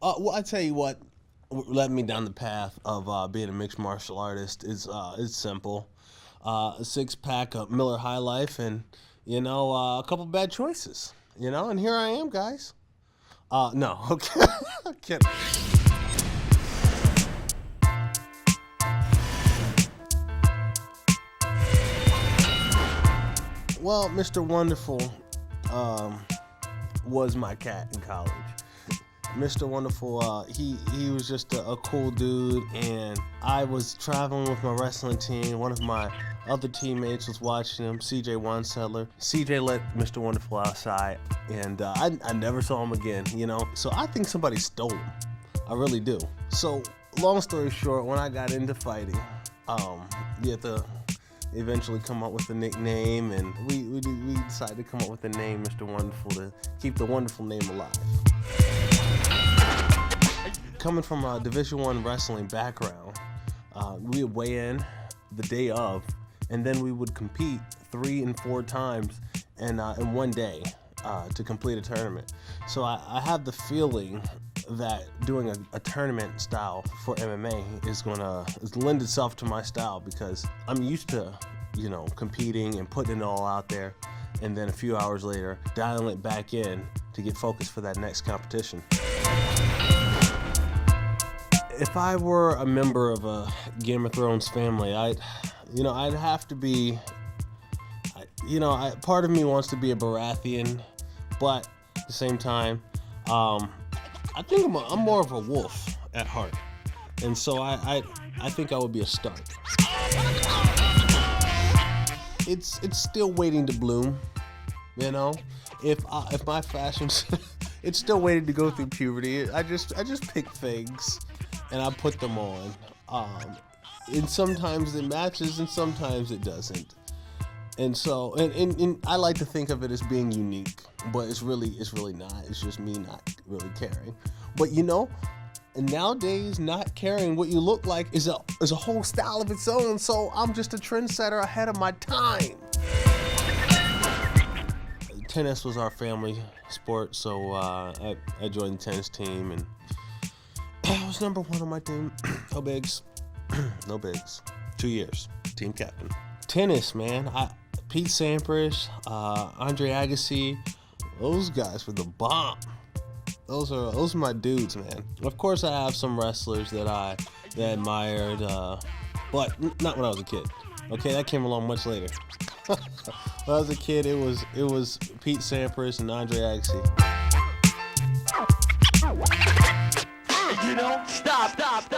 Well, I tell you what led me down the path of being a mixed martial artist is it's simple. A six-pack of Miller High Life and, a couple bad choices, and here I am, guys. No, okay. I'm kidding. Well, Mr. Wonderful was my cat in college. Mr. Wonderful, he was just a cool dude, and I was traveling with my wrestling team. One of my other teammates was watching him, CJ Wansettler. CJ let Mr. Wonderful outside, and I never saw him again, So I think somebody stole him. I really do. So, long story short, when I got into fighting, you have to eventually come up with a nickname, and we decided to come up with the name Mr. Wonderful to keep the wonderful name alive. Coming from a Division I wrestling background, we would weigh in the day of, and then we would compete 3 and 4 times in one day to complete a tournament. So I have the feeling that doing a tournament style for MMA is lend itself to my style, because I'm used to, competing and putting it all out there, and then a few hours later dialing it back in to get focused for that next competition. If I were a member of a Game of Thrones family, I'd have to be, part of me wants to be a Baratheon, but at the same time, I think I'm more of a wolf at heart, and so I think I would be a Stark. It's still waiting to bloom, If my fashion's, it's still waiting to go through puberty. I just pick things and I put them on. And sometimes it matches and sometimes it doesn't. And so, and I like to think of it as being unique, but it's really not. It's just me not really caring. But and nowadays, not caring what you look like is a whole style of its own. So I'm just a trendsetter ahead of my time. Tennis was our family sport, so I joined the tennis team, and I was number 1 on my team. No bigs. 2 years, team captain. Tennis, man. Pete Sampras, Andre Agassi, those guys were the bomb. Those are my dudes, man. Of course, I have some wrestlers that I admired, but not when I was a kid. Okay, that came along much later. When I was a kid, it was Pete Sampras and Andre Agassi. Stop.